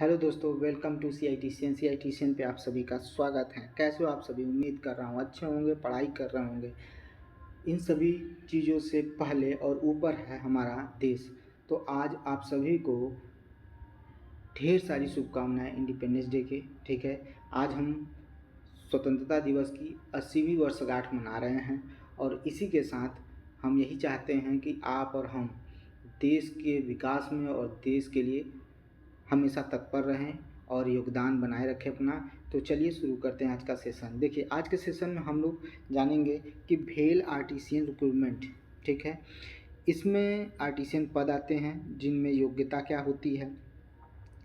Hello दोस्तों, welcome to C I T C N पे आप सभी का स्वागत है। कैसे हो आप सभी? उम्मीद कर रहा हूँ अच्छे होंगे, पढ़ाई कर रहे होंगे। इन सभी चीज़ों से पहले और ऊपर है हमारा देश। तो आज आप सभी को ढेर सारी शुभकामनाएं इंडिपेंडेंस डे के। ठीक है, आज हम स्वतंत्रता दिवस की 80वीं वर्षगांठ मना रहे हैं और इसी के साथ हम यही चाहते हैं कि आप और हम देश के विकास में और देश के लिए हमेशा तत्पर रहें और योगदान बनाए रखें अपना। तो चलिए शुरू करते हैं आज का सेशन। देखिए, आज के सेशन में हम लोग जानेंगे कि भेल आर्टिसियन रिक्रूटमेंट। ठीक है, इसमें आर्टिसियन पद आते हैं जिनमें योग्यता क्या होती है,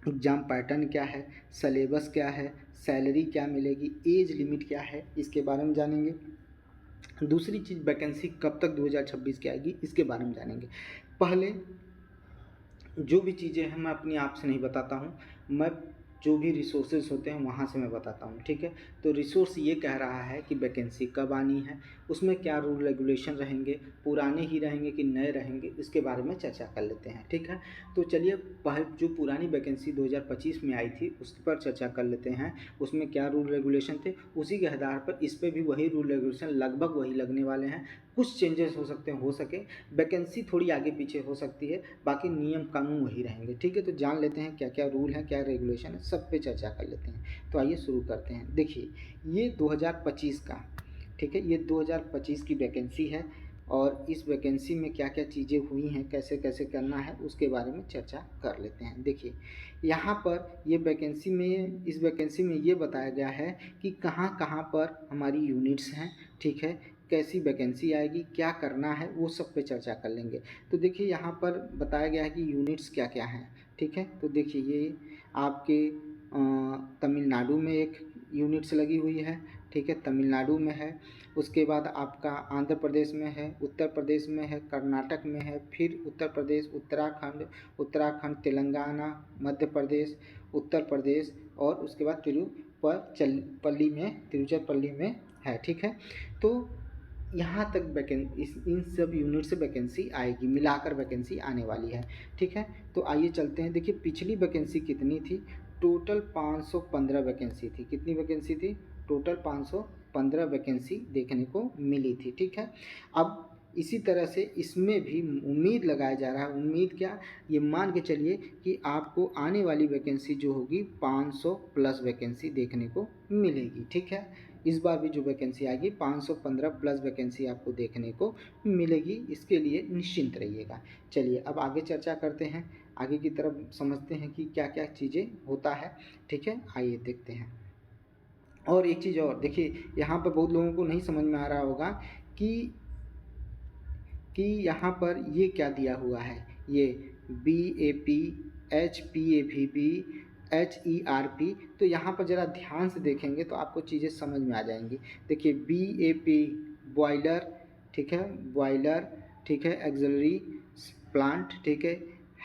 एग्ज़ाम पैटर्न क्या है, सलेबस क्या है, सैलरी क्या मिलेगी, एज लिमिट क्या है, इसके बारे में जानेंगे। दूसरी चीज़, वैकेंसी कब तक 2026 की आएगी, इसके बारे में जानेंगे। पहले जो भी चीज़ें हैं मैं अपनी आप से नहीं बताता हूँ, मैं जो भी रिसोर्सेज होते हैं वहाँ से मैं बताता हूँ। ठीक है, तो रिसोर्स ये कह रहा है कि वैकेंसी कब आनी है, उसमें क्या रूल रेगुलेशन रहेंगे, पुराने ही रहेंगे कि नए रहेंगे, इसके बारे में चर्चा कर लेते हैं। ठीक है, तो चलिए जो पुरानी वैकेंसी 2025 में आई थी उस पर चर्चा कर लेते हैं। उसमें क्या रूल रेगुलेशन थे, उसी के आधार पर इस पर भी वही रूल रेगुलेशन लगभग वही लगने वाले हैं। कुछ चेंजेस हो सकते हैं, हो सके वैकेंसी थोड़ी आगे पीछे हो सकती है, बाकी नियम कानून वही रहेंगे। ठीक है, तो जान लेते हैं क्या क्या रूल हैं, क्या रेगुलेशन है, सब पे चर्चा कर लेते हैं। तो आइए शुरू करते हैं। देखिए, ये 2025 का, ठीक है, ये 2025 की वैकेंसी है और इस वैकेंसी में क्या क्या चीज़ें हुई हैं, कैसे कैसे करना है, उसके बारे में चर्चा कर लेते हैं। देखिए, यहाँ पर ये वैकेंसी में, इस वैकेंसी में ये बताया गया है कि कहाँ कहाँ पर हमारी यूनिट्स हैं। ठीक है, कैसी वैकेंसी आएगी, क्या करना है, वो सब पे चर्चा कर लेंगे। तो देखिए, यहाँ पर बताया गया है कि यूनिट्स क्या क्या हैं। ठीक है, तो देखिए ये आपके तमिलनाडु में एक यूनिट्स लगी हुई है। ठीक है, तमिलनाडु में है। उसके बाद आपका आंध्र प्रदेश में है, उत्तर प्रदेश में है, कर्नाटक में है, फिर उत्तर प्रदेश, उत्तराखंड, तेलंगाना, मध्य प्रदेश, उत्तर प्रदेश और उसके बाद तिरुचिरापल्ली में है। ठीक है, तो यहाँ तक इन सब यूनिट से वैकेंसी आएगी, मिलाकर वैकेंसी आने वाली है। ठीक है, तो आइए चलते हैं। देखिए, पिछली वैकेंसी कितनी थी, टोटल 515 वैकेंसी थी। कितनी वैकेंसी थी? टोटल 515 वैकेंसी देखने को मिली थी। ठीक है, अब इसी तरह से इसमें भी उम्मीद लगाया जा रहा है। उम्मीद क्या, ये मान के चलिए कि आपको आने वाली वैकेंसी जो होगी 500 प्लस वैकेंसी देखने को मिलेगी। ठीक है, इस बार भी जो वैकेंसी आएगी 515 प्लस वैकेंसी आपको देखने को मिलेगी, इसके लिए निश्चिंत रहिएगा। चलिए अब आगे चर्चा करते हैं, आगे की तरफ समझते हैं कि क्या क्या चीज़ें होता है। ठीक है, आइए देखते हैं। और एक चीज़ और देखिए, यहाँ पर बहुत लोगों को नहीं समझ में आ रहा होगा कि यहाँ पर ये क्या दिया हुआ है, ये BAP, HPAVP, HERP। तो यहाँ पर ज़रा ध्यान से देखेंगे तो आपको चीज़ें समझ में आ जाएंगी। देखिए, BAP बॉयलर, ठीक है, बॉयलर, ठीक है, एक्सिलरी प्लांट, ठीक है,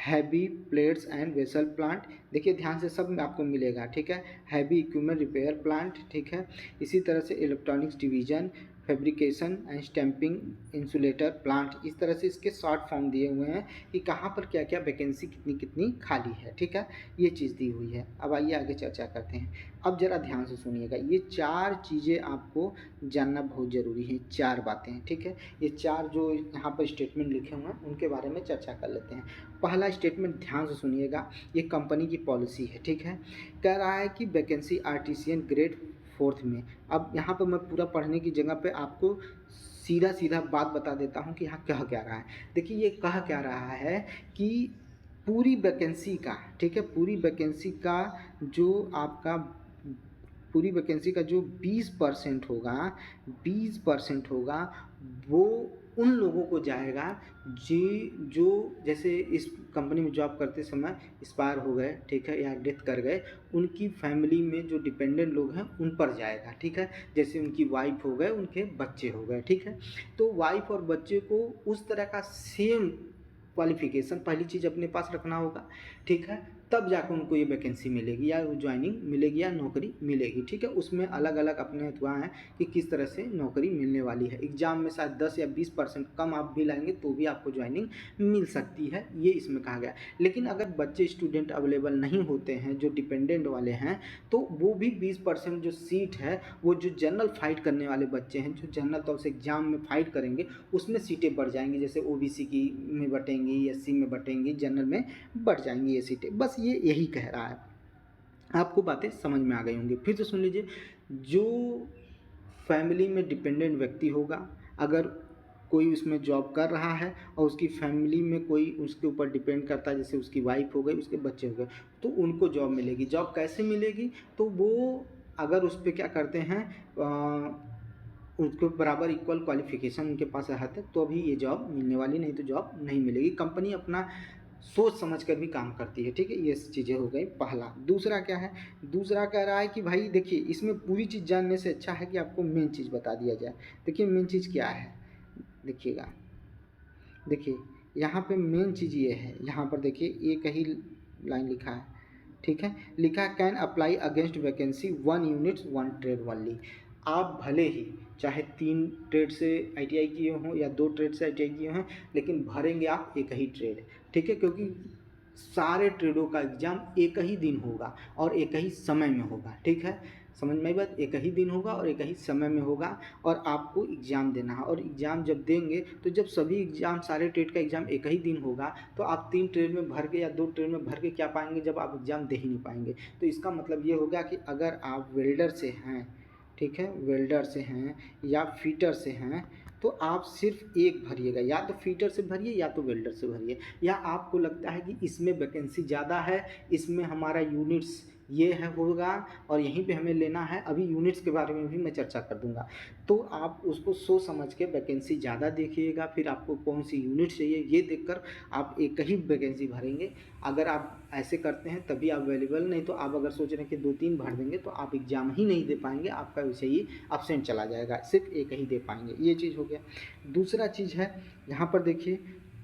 heavy plates and vessel plant. देखिए ध्यान से, सब में आपको मिलेगा। ठीक है, हैवी इक्विपमेंट रिपेयर प्लांट, ठीक है, इसी तरह से electronics division, fabrication and stamping insulator plant. इस तरह से इसके शॉर्ट फॉर्म दिए हुए हैं कि कहाँ पर क्या क्या वैकेंसी कितनी कितनी खाली है। ठीक है, ये चीज़ दी हुई है। अब आइए आगे चर्चा करते हैं। अब ज़रा ध्यान से सुनिएगा, ये 4 चीज़ें आपको जानना बहुत ज़रूरी है, 4 बातें। ठीक है, ये 4 जो यहाँ पर स्टेटमेंट लिखे हुए हैं उनके बारे में चर्चा कर लेते हैं। पहला स्टेटमेंट ध्यान से सुनिएगा, ये कंपनी की पॉलिसी है। ठीक है, कह रहा है कि वैकेंसी आर्टिसियन ग्रेड 4 में। अब यहाँ पर मैं पूरा पढ़ने की जगह पे आपको सीधा सीधा बात बता देता हूँ कि यहाँ कह क्या रहा है। देखिए, ये कह क्या रहा है कि पूरी वैकेंसी का, ठीक है, पूरी वैकेंसी का जो आपका, पूरी वैकेंसी का जो 20% होगा, 20% होगा, वो उन लोगों को जाएगा जो जैसे इस कंपनी में जॉब करते समय एक्सपायर हो गए, ठीक है, या डेथ कर गए, उनकी फैमिली में जो डिपेंडेंट लोग हैं उन पर जाएगा। ठीक है, जैसे उनकी वाइफ हो गए, उनके बच्चे हो गए। ठीक है, तो वाइफ और बच्चे को उस तरह का सेम क्वालिफिकेशन, पहली चीज़ अपने पास रखना होगा। ठीक है, तब जाकर उनको ये वैकेंसी मिलेगी या ज्वाइनिंग मिलेगी या नौकरी मिलेगी। ठीक है, उसमें अलग अलग अपने हुआ है कि किस तरह से नौकरी मिलने वाली है। एग्ज़ाम में शायद 10 या 20% कम आप भी लाएंगे तो भी आपको ज्वाइनिंग मिल सकती है, ये इसमें कहा गया। लेकिन अगर बच्चे स्टूडेंट अवेलेबल नहीं होते हैं जो डिपेंडेंट वाले हैं, तो वो भी 20% जो सीट है वो जो जनरल फाइट करने वाले बच्चे हैं, जो जनरल तौर से एग्ज़ाम में फाइट करेंगे, उसमें सीटें बढ़ जाएंगी। जैसे ओबीसी की में बटेंगी, एससी में बटेंगी, जनरल में बढ़ जाएंगी ये सीटें। बस ये यही कह रहा है। आपको बातें समझ में आ गई होंगी। फिर से सुन लीजिए, जो फैमिली में डिपेंडेंट व्यक्ति होगा, अगर कोई उसमें जॉब कर रहा है और उसकी फैमिली में कोई उसके ऊपर डिपेंड करता है, जैसे उसकी वाइफ हो गई, उसके बच्चे हो गए, तो उनको जॉब मिलेगी। जॉब कैसे मिलेगी? तो वो अगर उस पर क्या करते हैं, उसको बराबर इक्वल क्वालिफिकेशन उनके पास है तो अभी ये जॉब मिलने वाली, नहीं तो जॉब नहीं मिलेगी। कंपनी अपना सोच समझ कर भी काम करती है। ठीक है, ये चीज़ें हो गई पहला। दूसरा क्या है? दूसरा कह रहा है कि भाई देखिए, इसमें पूरी चीज़ जानने से अच्छा है कि आपको मेन चीज़ बता दिया जाए। देखिए मेन चीज़ क्या है, देखिएगा, देखिए यहाँ पे मेन चीज़ ये है, यहाँ पर देखिए एक ही लाइन लिखा है। ठीक है, लिखा है can apply against vacancy 1 units 1 trade only. आप भले ही चाहे 3 ट्रेड से आईटीआई किए हों या 2 ट्रेड से आईटीआई किए हों, लेकिन भरेंगे आप एक ही ट्रेड। ठीक है, क्योंकि सारे ट्रेडों का एग्ज़ाम एक ही दिन होगा और एक ही समय में होगा। ठीक है, समझ में आई बात? एक ही दिन होगा और एक ही समय में होगा और आपको एग्ज़ाम देना है। और एग्ज़ाम जब देंगे तो जब सभी एग्ज़ाम, सारे ट्रेड का एग्ज़ाम एक ही दिन होगा, तो आप 3 ट्रेड में भर के या 2 ट्रेड में भर के क्या पाएंगे, जब आप एग्ज़ाम दे ही नहीं पाएंगे। तो इसका मतलब ये होगा कि अगर आप वेल्डर से हैं, ठीक है, वेल्डर से हैं या फीटर से हैं, तो आप सिर्फ एक भरिएगा, या तो फीटर से भरिए या तो वेल्डर से भरिए। या आपको लगता है कि इसमें वैकेंसी ज़्यादा है, इसमें हमारा यूनिट्स ये है होगा और यहीं पे हमें लेना है, अभी यूनिट्स के बारे में भी मैं चर्चा कर दूंगा। तो आप उसको सोच समझ के वैकेंसी ज़्यादा देखिएगा, फिर आपको कौन सी यूनिट चाहिए ये देखकर आप एक ही वैकेंसी भरेंगे। अगर आप ऐसे करते हैं तभी आप अवेलेबल, नहीं तो आप अगर सोच रहे हैं कि 2-3 भर देंगे तो आप एग्ज़ाम ही नहीं दे पाएंगे, आपका विषय ही अब्सेंट चला जाएगा, सिर्फ एक ही दे पाएंगे। ये चीज़ हो गया। दूसरा चीज़ है, यहाँ पर देखिए,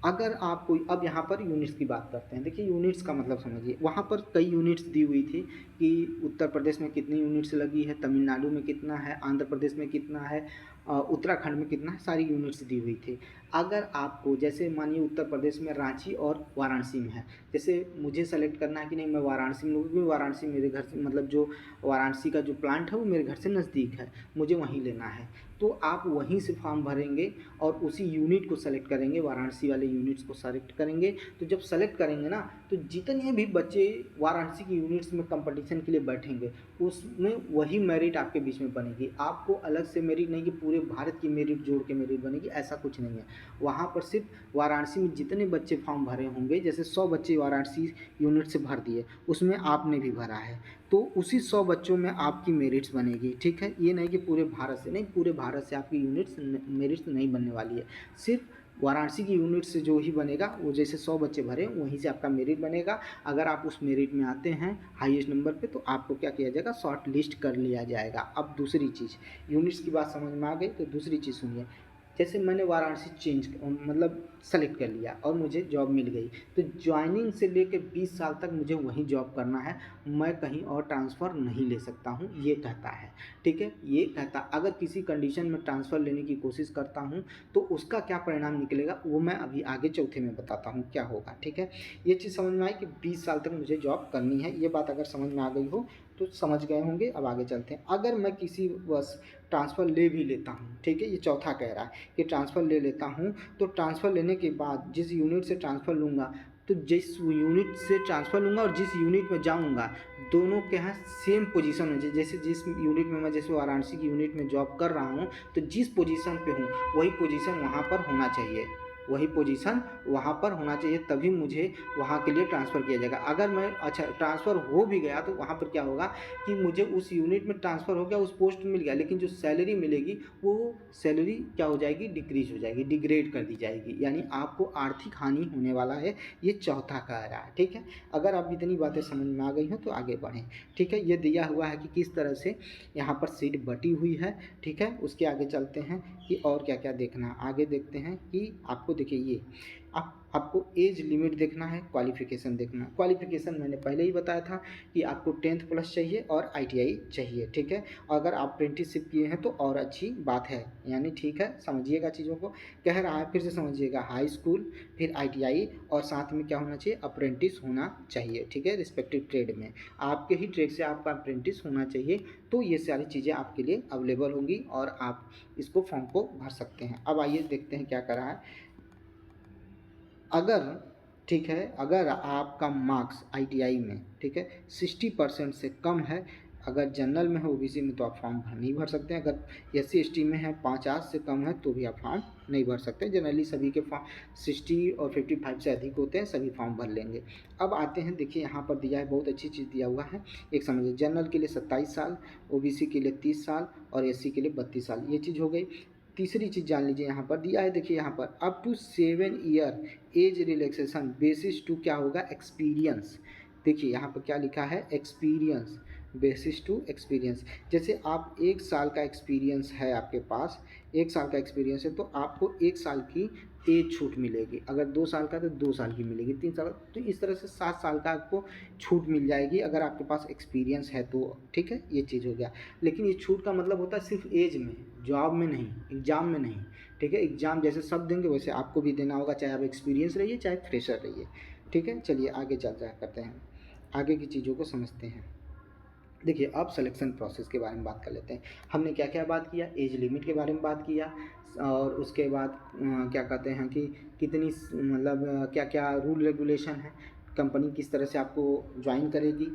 अगर आप कोई, अब यहाँ पर यूनिट्स की बात करते हैं। देखिए यूनिट्स का मतलब समझिए, वहाँ पर कई यूनिट्स दी हुई थी कि उत्तर प्रदेश में कितनी यूनिट्स लगी है, तमिलनाडु में कितना है, आंध्र प्रदेश में कितना है, उत्तराखंड में कितना है, सारी यूनिट्स दी हुई थी। अगर आपको, जैसे मानिए उत्तर प्रदेश में रांची और वाराणसी में है, जैसे मुझे सेलेक्ट करना है कि नहीं मैं वाराणसी में लूँगा, क्योंकि वाराणसी मेरे घर से, मतलब जो वाराणसी का जो प्लांट है वो मेरे घर से नज़दीक है, मुझे वहीं लेना है, तो आप वहीं से फॉर्म भरेंगे और उसी यूनिट को सेलेक्ट करेंगे, वाराणसी वाले यूनिट्स को सेलेक्ट करेंगे। तो जब सेलेक्ट करेंगे ना, तो जितने भी बच्चे वाराणसी की यूनिट्स में कंपटीशन के लिए बैठेंगे, उसमें वही मेरिट आपके बीच में बनेगी। आपको अलग से मेरिट नहीं कि पूरे भारत की मेरिट जोड़ के मेरिट बनेगी, ऐसा कुछ नहीं है। वहाँ पर सिर्फ वाराणसी में जितने बच्चे फॉर्म भरे होंगे, जैसे 100 बच्चे वाराणसी यूनिट से भर दिए, उसमें आपने भी भरा है, तो उसी 100 बच्चों में आपकी मेरिट्स बनेगी। ठीक है, ये नहीं कि पूरे भारत से, नहीं, पूरे भारत से आपकी यूनिट्स मेरिट्स नहीं बनने वाली है, सिर्फ वाराणसी की यूनिट से जो ही बनेगा, वो जैसे 100 बच्चे भरे वहीं से आपका मेरिट बनेगा। अगर आप उस मेरिट में आते हैं हाईएस्ट नंबर पे, तो आपको क्या किया जाएगा, शॉर्ट लिस्ट कर लिया जाएगा। अब दूसरी चीज़, यूनिट्स की बात समझ में आ गई, तो दूसरी चीज़ सुनिए। जैसे मैंने वाराणसी चेंज, मतलब सेलेक्ट कर लिया और मुझे जॉब मिल गई, तो ज्वाइनिंग से लेकर 20 साल तक मुझे वहीं जॉब करना है, मैं कहीं और ट्रांसफ़र नहीं ले सकता हूँ, ये कहता है। ठीक है, ये कहता, अगर किसी कंडीशन में ट्रांसफ़र लेने की कोशिश करता हूँ तो उसका क्या परिणाम निकलेगा वो मैं अभी आगे चौथे में बताता हूँ क्या होगा। ठीक है, ये चीज़ समझ में आई कि 20 साल तक मुझे जॉब करनी है, ये बात अगर समझ में आ गई हो तो समझ गए होंगे। अब आगे चलते हैं। अगर मैं किसी बस ट्रांसफ़र ले भी लेता हूँ, ठीक है, ये चौथा कह रहा है कि ट्रांसफ़र ले लेता हूँ, तो ट्रांसफ़र लेने के बाद जिस यूनिट से ट्रांसफ़र लूँगा, तो जिस यूनिट से ट्रांसफ़र लूँगा और जिस यूनिट में जाऊँगा, दोनों के यहाँ सेम पोजीशन हो। जैसे जिस यूनिट में मैं, जैसे वाराणसी की यूनिट में जॉब कर रहा हूँ, तो जिस पोजीशन पे हूँ वही पोजीशन वहाँ पर होना चाहिए, वही पोजीशन वहाँ पर होना चाहिए, तभी मुझे वहाँ के लिए ट्रांसफ़र किया जाएगा। अगर मैं, अच्छा, ट्रांसफ़र हो भी गया तो वहाँ पर क्या होगा कि मुझे उस यूनिट में ट्रांसफ़र हो गया, उस पोस्ट मिल गया, लेकिन जो सैलरी मिलेगी वो सैलरी क्या हो जाएगी, डिक्रीज हो जाएगी, डिग्रेड कर दी जाएगी, यानी आपको आर्थिक हानि होने वाला है। ये चौथा कह रहा है। ठीक है, अगर आप इतनी बातें समझ में आ गई हो तो आगे बढ़ें। ठीक है, ये दिया हुआ है कि किस तरह से यहाँ पर सीट बटी हुई है। ठीक है, उसके आगे चलते हैं कि और क्या क्या देखना। आगे देखते हैं कि आपको देखिए, ये आपको एज लिमिट देखना है, क्वालिफिकेशन देखना है। क्वालिफिकेशन मैंने पहले ही बताया था कि आपको 10th प्लस चाहिए और ITI चाहिए, ठीक है। अगर आप अप्रेंटिसशिप किए हैं तो और अच्छी बात है, यानी ठीक है, समझिएगा चीज़ों को। कह रहा है फिर से समझिएगा, हाई स्कूल, फिर ITI और साथ में क्या होना चाहिए, अप्रेंटिस होना चाहिए, ठीक है। रिस्पेक्टिव ट्रेड में आपके ही ट्रेड से आपका अप्रेंटिस होना चाहिए, तो ये सारी चीज़ें आपके लिए अवेलेबल होंगी और आप इसको फॉर्म को भर सकते हैं। अब आइए देखते हैं क्या कर रहा है। अगर ठीक है, अगर आपका मार्क्स ITI में, ठीक है, 60% से कम है, अगर जनरल में है, OBC में, तो आप फॉर्म नहीं भर सकते हैं। अगर SC ST में है, 50 से कम है, तो भी आप फॉर्म नहीं भर सकते। जनरली सभी के फॉर्म 60 और 55 से अधिक होते हैं, सभी फॉर्म भर लेंगे। अब आते हैं, देखिए यहाँ पर दिया है, बहुत अच्छी चीज़ दिया हुआ है। एक समझिए, जनरल के लिए 27 साल, OBC के लिए 30 साल और SC के लिए 32 साल, ये चीज़ हो गई। तीसरी चीज़ जान लीजिए, यहाँ पर दिया है, देखिए यहाँ पर up to 7 year age relaxation basis टू क्या होगा, एक्सपीरियंस। देखिए यहाँ पर क्या लिखा है, एक्सपीरियंस, बेसिस टू एक्सपीरियंस। जैसे आप 1 साल का एक्सपीरियंस है आपके पास, 1 साल का एक्सपीरियंस है, तो आपको 1 साल की एज छूट मिलेगी। अगर 2 साल का तो 2 साल की मिलेगी, 3 साल, तो इस तरह से 7 साल का आपको छूट मिल जाएगी अगर आपके पास एक्सपीरियंस है तो, ठीक है। ये चीज़ हो गया। लेकिन ये छूट का मतलब होता है सिर्फ एज में, जॉब में नहीं, एग्ज़ाम में नहीं, ठीक है। एग्ज़ाम जैसे सब देंगे वैसे आपको भी देना होगा, चाहे आप एक्सपीरियंस रहिए चाहे फ्रेशर रहिए, ठीक है। चलिए आगे चलते करते हैं, आगे की चीज़ों को समझते हैं। देखिए अब सिलेक्शन प्रोसेस के बारे में बात कर लेते हैं। हमने क्या क्या बात किया, एज लिमिट के बारे में बात किया, और उसके बाद क्या कहते हैं कि कितनी मतलब क्या क्या रूल रेगुलेशन है, कंपनी किस तरह से आपको ज्वाइन करेगी,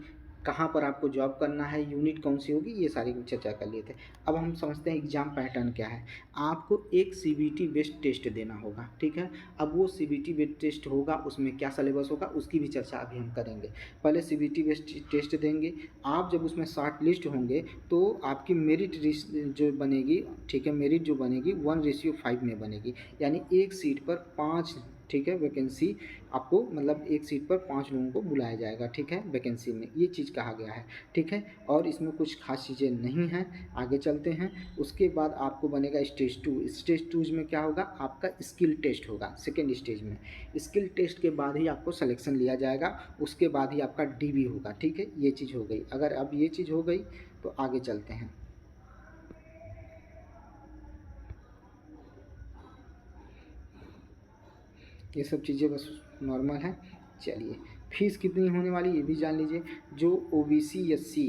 कहाँ पर आपको जॉब करना है, यूनिट कौन सी होगी, ये सारी चर्चा कर लिए थे। अब हम समझते हैं एग्ज़ाम पैटर्न क्या है। आपको एक CBT बेस्ड टेस्ट देना होगा, ठीक है। अब वो CBT बेस्ड टेस्ट होगा, उसमें क्या सिलेबस होगा उसकी भी चर्चा अभी हम करेंगे। पहले CBT बेस्ड टेस्ट देंगे, आप जब उसमें शॉर्ट लिस्ट होंगे तो आपकी मेरिट जो बनेगी, ठीक है, मेरिट जो बनेगी 1:5 में बनेगी, यानी एक सीट पर 5, ठीक है, वैकेंसी आपको, मतलब एक सीट पर 5 लोगों को बुलाया जाएगा, ठीक है, वैकेंसी में, ये चीज़ कहा गया है, ठीक है। और इसमें कुछ खास चीज़ें नहीं हैं, आगे चलते हैं। उसके बाद आपको बनेगा स्टेज 2। स्टेज 2 में क्या होगा, आपका स्किल टेस्ट होगा सेकेंड स्टेज में। स्किल टेस्ट के बाद ही आपको सिलेक्शन लिया जाएगा, उसके बाद ही आपका DB होगा, ठीक है। ये चीज़ हो गई। अगर अब ये चीज़ हो गई तो आगे चलते हैं। ये सब चीज़ें बस नॉर्मल हैं। चलिए, फीस कितनी होने वाली ये भी जान लीजिए। जो OBC SC,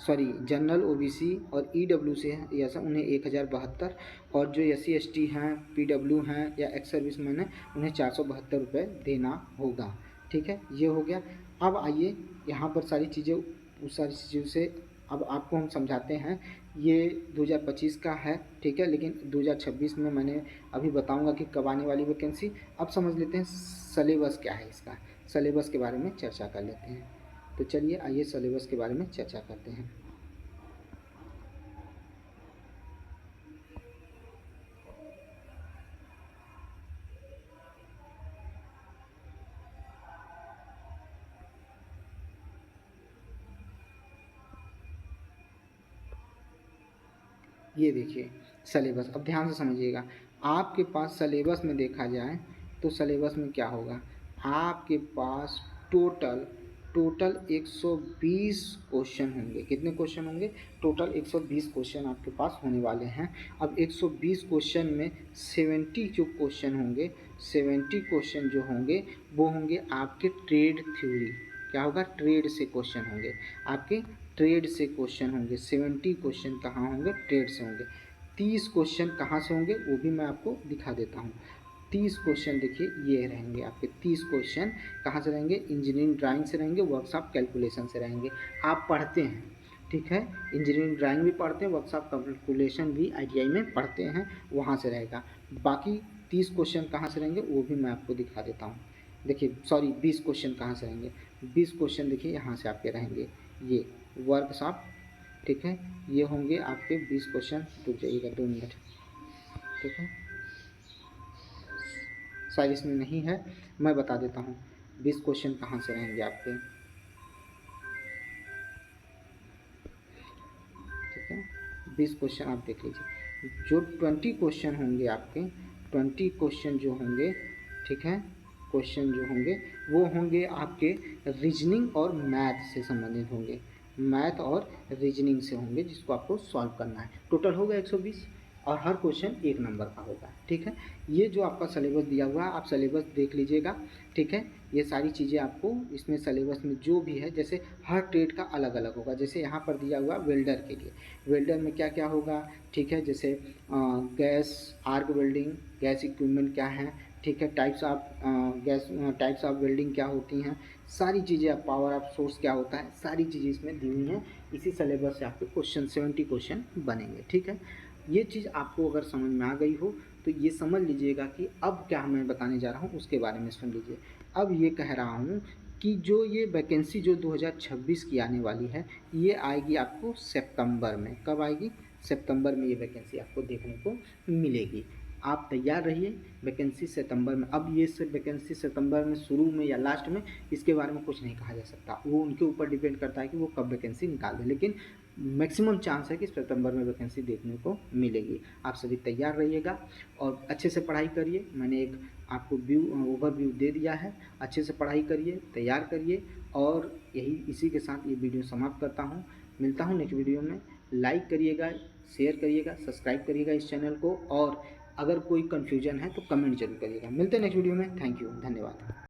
sorry, general OBC और EW से हैं, ऐसा उन्हें 1072, और जो SC ST हैं, PW हैं या एक्स सर्विसमैन हैं, उन्हें 472 रुपये देना होगा, ठीक है। ये हो गया। अब आइए यहाँ पर सारी चीज़ें, उस सारी चीज़ों से अब आपको हम समझाते हैं। ये 2025 का है, ठीक है, लेकिन 2026 में मैंने अभी बताऊंगा कि कब आने वाली वैकेंसी। अब समझ लेते हैं सलेबस क्या है इसका, सलेबस के बारे में चर्चा कर लेते हैं। तो चलिए आइए सलेबस के बारे में चर्चा करते हैं। ये देखिए सलेबस, अब ध्यान से समझिएगा। आपके पास सलेबस में देखा जाए तो सलेबस में क्या होगा, आपके पास टोटल टोटल 120 क्वेश्चन होंगे। कितने क्वेश्चन होंगे, टोटल 120 क्वेश्चन आपके पास होने वाले हैं। अब 120 क्वेश्चन में 70 जो क्वेश्चन होंगे, 70 क्वेश्चन जो होंगे वो होंगे आपके ट्रेड थ्योरी, क्या होगा, ट्रेड से क्वेश्चन होंगे आपके, ट्रेड से क्वेश्चन होंगे। 70 क्वेश्चन कहाँ होंगे, ट्रेड से होंगे। 30 क्वेश्चन कहाँ से होंगे वो भी मैं आपको दिखा देता हूँ। 30 क्वेश्चन देखिए ये रहेंगे आपके, 30 क्वेश्चन कहाँ से रहेंगे, इंजीनियरिंग ड्राइंग से रहेंगे, वर्कशॉप कैलकुलेशन से रहेंगे। आप पढ़ते हैं, ठीक है, इंजीनियरिंग ड्राइंग भी पढ़ते हैं, वर्कशॉप कैलकुलेशन भी ITI में पढ़ते हैं, वहाँ से रहेगा। बाकी 30 क्वेश्चन कहाँ से रहेंगे वो भी मैं आपको दिखा देता हूँ। देखिए सॉरी, 20 क्वेश्चन कहाँ से रहेंगे, 20 क्वेश्चन देखिए यहाँ से आपके रहेंगे, ये वर्कशॉप, ठीक है। ये होंगे आपके 20 क्वेश्चन, रुक जाइएगा 2 मिनट, ठीक है, शायद इसमें नहीं है, मैं बता देता हूँ 20 क्वेश्चन कहाँ से रहेंगे आपके, ठीक है। 20 क्वेश्चन आप देख लीजिए। जो 20 क्वेश्चन होंगे आपके, 20 क्वेश्चन जो होंगे, ठीक है। क्वेश्चन जो होंगे वो होंगे आपके रीजनिंग और मैथ से संबंधित होंगे, मैथ और रीजनिंग से होंगे, जिसको आपको सॉल्व करना है। टोटल होगा 120 और हर क्वेश्चन 1 नंबर का होगा, ठीक है। ये जो आपका सिलेबस दिया हुआ है आप सिलेबस देख लीजिएगा, ठीक है। ये सारी चीज़ें आपको इसमें सिलेबस में जो भी है, जैसे हर ट्रेड का अलग अलग होगा। जैसे यहाँ पर दिया हुआ वेल्डर के लिए, वेल्डर में क्या क्या होगा, ठीक है। जैसे gas arc welding, gas equipment क्या है, ठीक है। Types of gas, types of welding क्या होती हैं, सारी चीज़ें, आप पावर ऑफ सोर्स क्या होता है, सारी चीज़ें इसमें दी हुई हैं। इसी सिलेबस से आपके क्वेश्चन 70 क्वेश्चन बनेंगे, ठीक है। ये चीज़ आपको अगर समझ में आ गई हो तो ये समझ लीजिएगा कि अब क्या मैं बताने जा रहा हूँ उसके बारे में सुन लीजिए। अब ये कह रहा हूँ कि जो ये वैकेंसी जो 2026 की आने वाली है, ये आएगी आपको सितंबर में। कब आएगी? सितंबर में ये वैकेंसी आपको देखने को मिलेगी। आप तैयार रहिए, वैकेंसी सितंबर में। अब ये सब वैकेंसी सितंबर में शुरू में या लास्ट में, इसके बारे में कुछ नहीं कहा जा सकता, वो उनके ऊपर डिपेंड करता है कि वो कब वैकेंसी निकाल दें, लेकिन मैक्सिमम चांस है कि सितंबर में वैकेंसी देखने को मिलेगी। आप सभी तैयार रहिएगा और अच्छे से पढ़ाई करिए। मैंने एक आपको ओवरव्यू दे दिया है, अच्छे से पढ़ाई करिए, तैयार करिए। और इसी के साथ ये वीडियो समाप्त करता हूँ। मिलता हूँ नेक्स्ट वीडियो में। लाइक करिएगा, शेयर करिएगा, सब्सक्राइब करिएगा इस चैनल को, और अगर कोई कन्फ्यूजन है तो कमेंट जरूर करिएगा। मिलते हैं नेक्स्ट वीडियो में। थैंक यू, धन्यवाद।